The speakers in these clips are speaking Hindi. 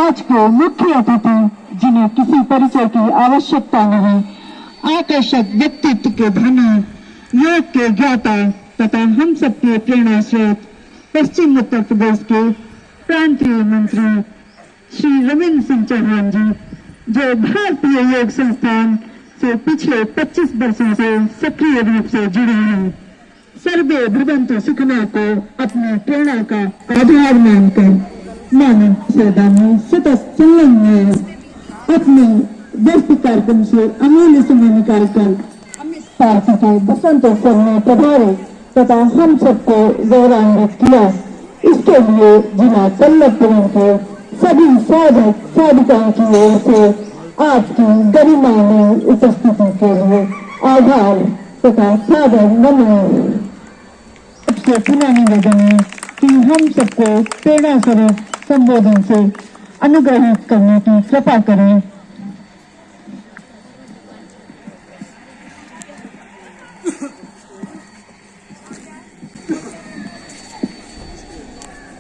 आज के मुख्य अतिथि, जिन्हें किसी परिचय की आवश्यकता नहीं, आकर्षक व्यक्तित्व के धनी, योग के ज्ञाता तथा हम सबके प्रेरणा स्रोत, पश्चिम उत्तर प्रदेश के प्रांतीय मंत्री श्री रविंद्र सिंह चौहान जी, जो भारतीय योग संस्थान से पिछले 25 वर्षों से सक्रिय रूप से जुड़े हैं। सर्वे भवन्तु सुखिनः को अपनी प्रेरणा का आधार मानकर मानव सेवा में सतत संलग्न है। अपने व्यस्त कार्यक्रम से अमूल्य समय निकालकर पार्टी के बसंतोत्सव में प्रभावित तथा हम सबको गौरवान्वित किया। इसके लिए जिला पल्लवपुरम के सभी साधक साधिकाओं की ओर से आपकी गरिमामय उपस्थिति के लिए आभार तथा सादर नमन। सबसे पुनः निवेदन है कि हम सबको प्रेरणा स्वरूप संबोधन से अनुग्रहित करने की कृपा करें।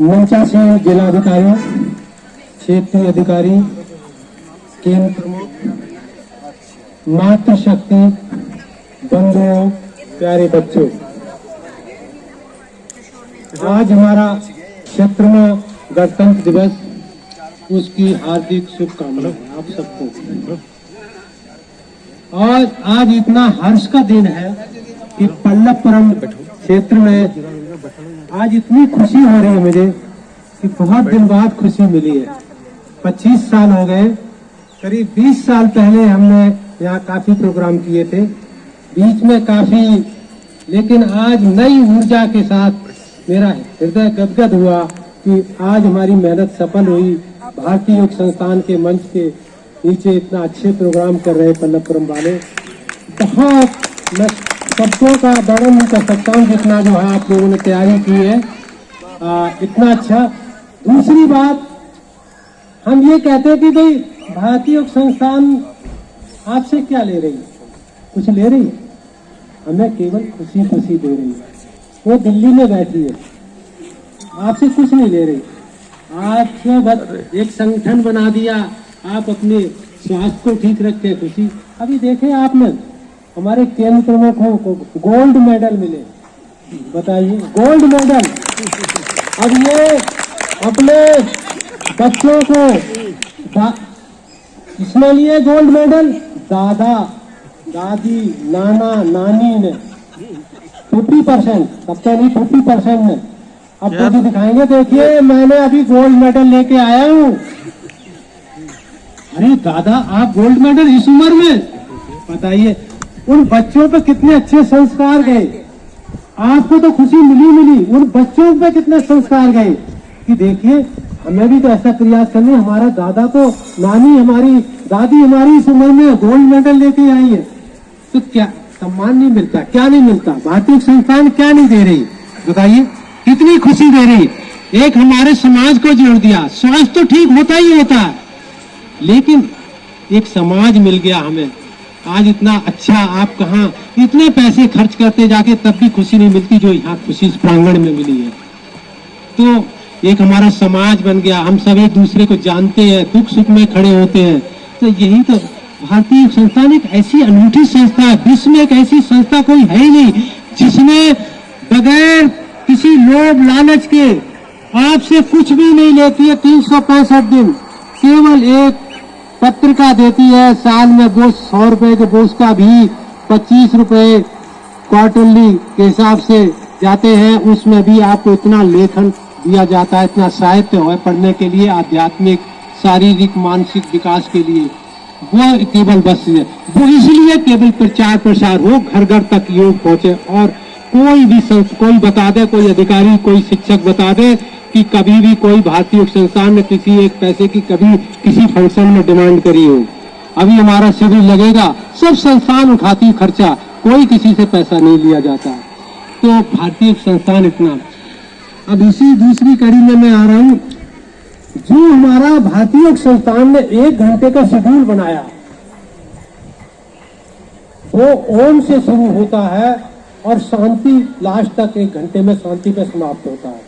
मंचासीन जिलाधिकारी, क्षेत्रीय अधिकारी, केंद्र प्रमुख, मातृशक्ति बंधुओं, प्यारे बच्चों, आज हमारा क्षेत्र में गणतंत्र दिवस, उसकी हार्दिक शुभकामनाएं आप सबको। और आज इतना हर्ष का दिन है कि पल्लवपुरम क्षेत्र में आज इतनी खुशी हो रही है मुझे कि बहुत दिन बाद खुशी मिली है। 25 साल हो गए, करीब 20 साल पहले हमने यहाँ काफी प्रोग्राम किए थे, बीच में काफी, लेकिन आज नई ऊर्जा के साथ मेरा हृदय गदगद हुआ कि आज हमारी मेहनत सफल हुई। भारतीय योग संस्थान के मंच के नीचे इतना अच्छे प्रोग्राम कर रहे पल्लवपुरम वाले, बहुत मैं शब्दों का वर्णन नहीं कर सकता हूँ जितना जो है आप लोगों ने तैयारी की है, इतना अच्छा। दूसरी बात, हम ये कहते हैं कि भाई भारतीय योग संस्थान आपसे क्या ले रही है? कुछ ले रही है? हमें केवल खुशी खुशी दे रही है। वो दिल्ली में बैठी है, आपसे कुछ नहीं ले रही। आपसे बस एक संगठन बना दिया, आप अपने स्वास्थ्य को ठीक रखते हैं, खुशी। अभी देखें आपने, हमारे केंद्र प्रमुखों को गोल्ड मेडल मिले, बताइए, गोल्ड मेडल। अब ये अपने बच्चों को इसमें लिए गोल्ड मेडल, दादा दादी नाना नानी ने 50%, सबका नहीं 50% ने। अब मुझे दिखाएंगे, देखिए मैंने अभी गोल्ड मेडल लेके आया हूँ। अरे दादा, आप गोल्ड मेडल इस उम्र में? बताइए उन बच्चों पे कितने अच्छे संस्कार गए। आपको तो खुशी मिली, उन बच्चों पे कितने संस्कार गए कि देखिए हमें भी तो ऐसा प्रयास करने। हमारा दादा तो, नानी हमारी, दादी हमारी इस उम्र में गोल्ड मेडल लेके आई है, तो क्या सम्मान नहीं मिलता? क्या नहीं मिलता? भारतीय संस्थान क्या नहीं दे रही? बताइए, कितनी खुशी दे रही। एक हमारे समाज को जोड़ दिया। स्वास्थ्य तो ठीक होता ही होता है, लेकिन एक समाज मिल गया हमें। आज इतना अच्छा, आप कहाँ इतने पैसे खर्च करते जाके, तब भी खुशी नहीं मिलती जो यहाँ खुशी इस प्रांगण में मिली है। तो एक हमारा समाज बन गया, हम सब एक दूसरे को जानते हैं, दुख सुख में खड़े होते हैं। तो यही तो भारतीय संस्थान एक ऐसी अनूठी संस्था है, विश्व में एक ऐसी संस्था कोई है ही नहीं जिसमें बगैर किसी लोभ लालच के आपसे कुछ भी नहीं लेती है। 365 दिन केवल एक पत्रिका देती है, साल में वो 100 रुपए के बोझ का भी 25 रुपए क्वार्टरली के हिसाब से जाते हैं। उसमें भी आपको इतना लेखन दिया जाता है, इतना साहित्य है पढ़ने के लिए, आध्यात्मिक, शारीरिक, मानसिक विकास के लिए। वो केवल बस वो इसलिए केवल प्रचार प्रसार हो, घर घर तक योग पहुंचे। और कोई भी कोई बता दे, कोई अधिकारी, कोई शिक्षक बता दे कि कभी भी कोई भारतीय योग संस्थान ने किसी एक पैसे की कभी किसी फंक्शन में डिमांड करी हो। अभी हमारा शिविर लगेगा, सब संस्थान उठाती खर्चा, कोई किसी से पैसा नहीं लिया जाता। तो भारतीय योग संस्थान इतना। अब इसी दूसरी कड़ी में मैं आ रहा हूँ, जो हमारा भारतीय योग संस्थान ने 1 घंटे का शेड्यूल बनाया, वो ओम से शुरू होता है और शांति लास्ट तक 1 घंटे में शांति पे समाप्त होता है।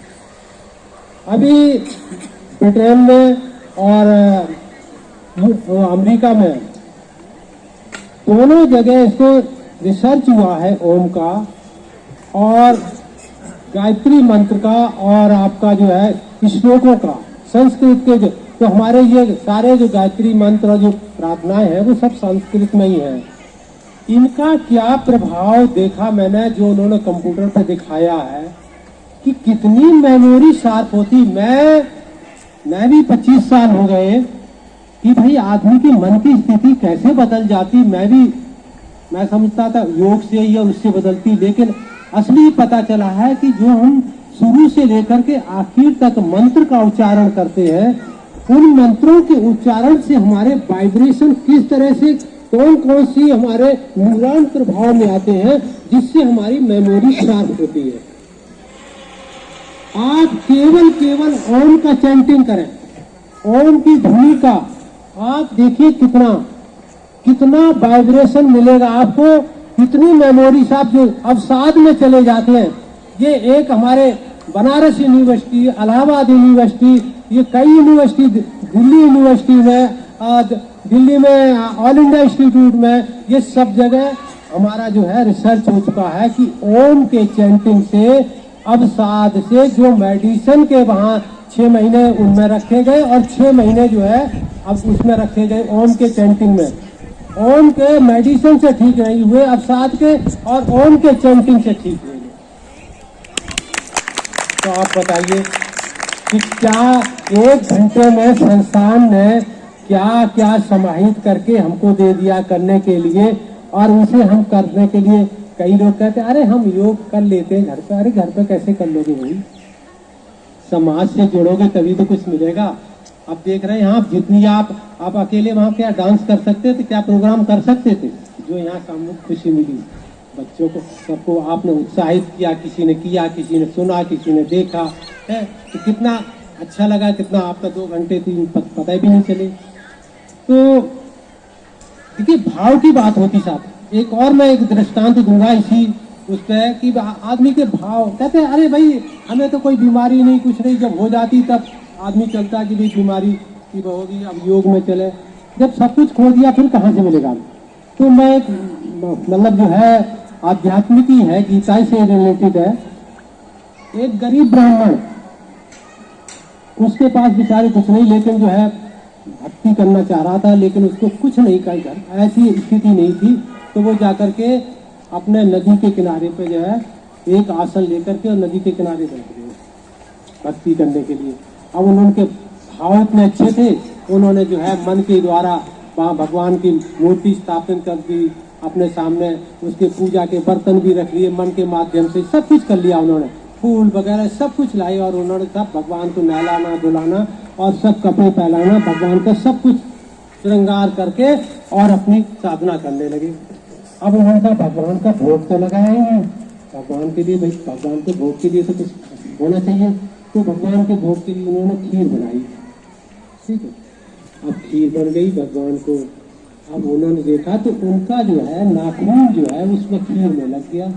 अभी ब्रिटेन में और अमेरिका में, दोनों जगह इसको रिसर्च हुआ है ओम का और गायत्री मंत्र का और आपका जो है श्लोकों का, संस्कृत के जो, तो हमारे ये सारे जो गायत्री मंत्र और जो प्रार्थनाएं हैं वो सब संस्कृत में ही है। इनका क्या प्रभाव देखा मैंने, जो उन्होंने कंप्यूटर पे दिखाया है कि कितनी मेमोरी शार्प होती। मैं भी 25 साल हो गए कि भाई आदमी की मन की स्थिति कैसे बदल जाती। मैं समझता था योग से या उससे बदलती, लेकिन असली पता चला है कि जो हम शुरू से लेकर के आखिर तक मंत्र का उच्चारण करते हैं, उन मंत्रों के उच्चारण से हमारे वाइब्रेशन किस तरह से कौन कौन सी हमारे न्यूरॉन प्रभाव में आते हैं, जिससे हमारी मेमोरी शार्प होती है। आप केवल ओम का चैंटिंग करें, ओम की ध्वनि का आप देखिए कितना वाइब्रेशन मिलेगा आपको, कितनी मेमोरीज आप जो अवसाद में चले जाते हैं। ये एक हमारे बनारस यूनिवर्सिटी, इलाहाबाद यूनिवर्सिटी, ये कई यूनिवर्सिटी, दिल्ली यूनिवर्सिटी में, दिल्ली में ऑल इंडिया इंस्टीट्यूट में, ये सब जगह हमारा जो है रिसर्च हो चुका है कि ओम के चैंटिंग से अवसाद से जो मेडिसिन के वहां 6 महीने उनमें रखे गए और 6 महीने जो है अब उसमें रखे गए ओम के चैंटिंग में, ओम के मेडिसिन से ठीक नहीं हुए अवसाद के और ओम के चैंटिंग से ठीक हुए। तो आप बताइए कि क्या 1 घंटे में संस्थान ने क्या क्या समाहित करके हमको दे दिया करने के लिए, और उसे हम करने के लिए कई लोग कहते हैं अरे हम योग कर लेते हैं घर पे। अरे घर पे कैसे कर लोगे भाई, समाज से जुड़ोगे तभी तो कुछ मिलेगा। अब देख रहे हैं यहाँ जितनी आप अकेले वहाँ क्या डांस कर सकते थे, क्या प्रोग्राम कर सकते थे, जो यहाँ सामूहिक खुशी मिली बच्चों को, सबको आपने उत्साहित किया, किसी ने किया, किसी ने सुना, किसी ने देखा है, तो कितना अच्छा लगा, कितना आपका 2 घंटे 3 पता भी नहीं चले। तो देखिए भाव की बात होती साहब। एक और मैं एक दृष्टांत दूंगा इसी उस पर कि आदमी के भाव, कहते हैं अरे भाई हमें तो कोई बीमारी नहीं, कुछ नहीं, जब हो जाती तब आदमी चलता कि भाई बीमारी की होगी, अब योग में चले। जब सब कुछ खो दिया फिर कहाँ से मिलेगा। तो मैं एक मतलब जो है आध्यात्मिक ही है, गीता से रिलेटेड है। एक गरीब ब्राह्मण, उसके पास बेचारे कुछ नहीं, लेकिन जो है भक्ति करना चाह रहा था, लेकिन उसको कुछ नहीं कर, ऐसी स्थिति नहीं थी। तो वो जाकर के अपने नदी के किनारे पे जो है एक आसन लेकर के और नदी के किनारे बैठ गए भक्ति करने के लिए। अब उनके भाव इतने अच्छे थे, उन्होंने जो है मन के द्वारा वहाँ भगवान की मूर्ति स्थापित कर दी, अपने सामने उसके पूजा के बर्तन भी रख लिए, मन के माध्यम से सब कुछ कर लिया उन्होंने, फूल वगैरह सब कुछ लाए, और उन्होंने सब भगवान को नहलाना धुलाना और सब कपड़े पहनाना, भगवान का सब कुछ श्रृंगार करके और अपनी साधना करने लगे। अब उन्होंने कहा भगवान का भोग तो लगाया ही है, भगवान के लिए, भाई भगवान के भोग के लिए तो कुछ होना चाहिए। तो भगवान के भोग के लिए उन्होंने खीर बनाई, ठीक है। अब खीर बन गई भगवान को, अब उन्होंने देखा तो उनका जो है नाखून जो है उसमें खीर में लग गया।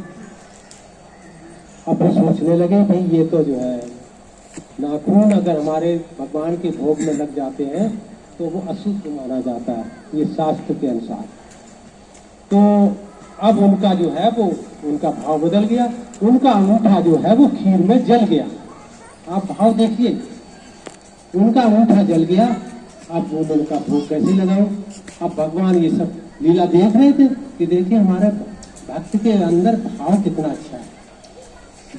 अब वो सोचने लगे भाई ये तो जो है नाखून अगर हमारे भगवान के भोग में लग जाते हैं तो वो अशुद्ध माना जाता है, ये शास्त्र के अनुसार। तो अब उनका जो है वो उनका भाव बदल गया, उनका अंगूठा जो है वो खीर में जल गया। आप भाव देखिए, उनका अंगूठा जल गया। अब वो उनका भोग कैसे लगाओ। अब भगवान ये सब लीला देख रहे थे कि देखिए हमारे भक्त के अंदर भाव कितना अच्छा है।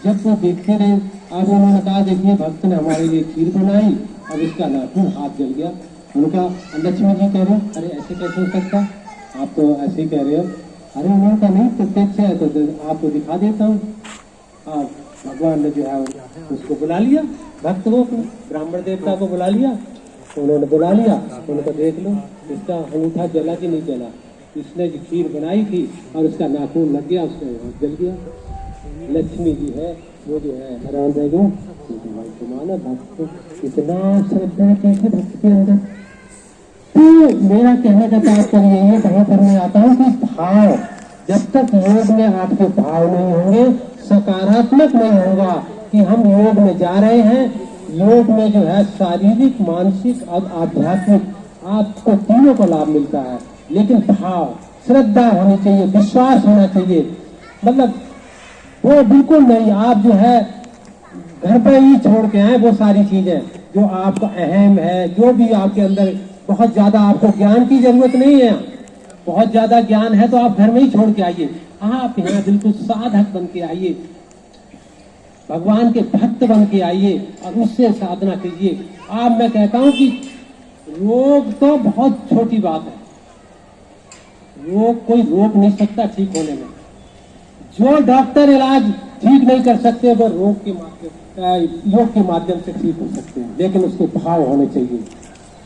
जब वो देखते रहे, अब उन्होंने कहा देखिए भक्त ने हमारे लिए खीर बनाई, अब इसका नाखून हाथ जल गया। उनका लक्ष्मी जी कह रहे अरे ऐसे कैसे हो सकता, आप तो ऐसे ही कह रहे हो। अरे उन्होंने कहा नहीं प्रत्यक्ष है तो आपको दिखा देता हूँ। भगवान ने जो है उसको बुला लिया, भक्त को, ब्राह्मण देवता को बुला लिया। तो उन्होंने बुला लिया, उन्होंने देख लो इसका अंगूठा जला कि नहीं जला, इसने जो खीर बनाई थी और उसका नाखून लग गया, उसका हाथ जल गया। लक्ष्मी जी है वो जो है हैरान रह गए, तुम्हारा भक्त इतना श्रद्धा है कैसे भक्त के अंदर। तो मेरा कहने का तात्पर्य ये कहीं पर मैं आता हूँ कि भाव, जब तक योग में आपके भाव नहीं होंगे, सकारात्मक नहीं होगा कि हम योग में जा रहे हैं, योग में जो है शारीरिक, मानसिक और आध्यात्मिक आपको तीनों को लाभ मिलता है। लेकिन भाव, श्रद्धा होनी चाहिए, विश्वास होना चाहिए। मतलब वो बिल्कुल नहीं, आप जो है घर पे ही छोड़ के आए वो सारी चीजें जो आपका अहम है, जो भी आपके अंदर बहुत ज्यादा आपको ज्ञान की जरूरत नहीं है। बहुत ज्यादा ज्ञान है तो आप घर में ही छोड़ के आइए। आप यहाँ बिल्कुल साधक बन के आइए, भगवान के भक्त बन के आइए और उससे साधना कीजिए। आप, मैं कहता हूं कि रोग तो बहुत छोटी बात है, रोग कोई रोक नहीं सकता ठीक होने में। जो डॉक्टर इलाज ठीक नहीं कर सकते वो योग के माध्यम से ठीक हो सकते हैं, लेकिन उसके भाव होने चाहिए।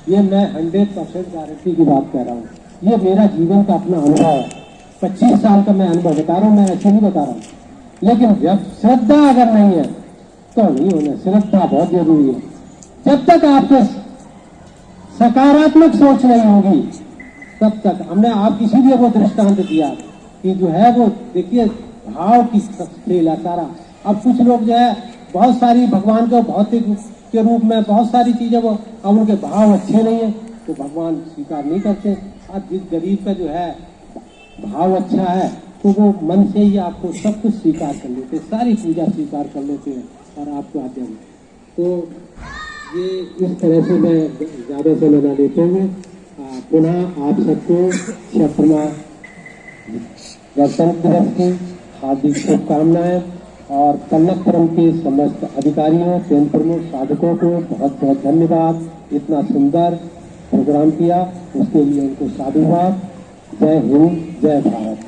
ये मैं 100% गारंटी की बात कह रहा हूँ। ये मेरा जीवन का अपना अनुभव है, 25 साल का मैं अनुभव बता रहा हूँ, मैं ऐसे नहीं बता रहा हूँ। लेकिन जब श्रद्धा अगर नहीं है तो नहीं होना। श्रद्धा बहुत जरूरी है। जब तक आपके सकारात्मक सोच नहीं होगी तब तक, हमने आप इसीलिए वो दृष्टांत दिया कि जो है वो देखिए भाव की खेल है सारा। अब कुछ लोग जो है बहुत सारी भगवान को भौतिक के रूप में बहुत सारी चीजें, वो अब उनके भाव अच्छे नहीं है तो भगवान स्वीकार नहीं करते। अब जिस गरीब का जो है भाव अच्छा है तो वो मन से ही आपको सब कुछ स्वीकार कर लेते, सारी पूजा स्वीकार कर लेते हैं और आपको आते हैं। तो ये इस तरह से मैं ज्यादा समय न लेते हुए पुनः आप सबको क्षमा गणतंत्र दिवस की हार्दिक शुभकामनाएं और कनकपुरम के समस्त अधिकारियों, केंद्र प्रमुख, साधकों को बहुत बहुत धन्यवाद। इतना सुंदर प्रोग्राम किया उसके लिए उनको साधुवाद। जय हिंद, जय भारत।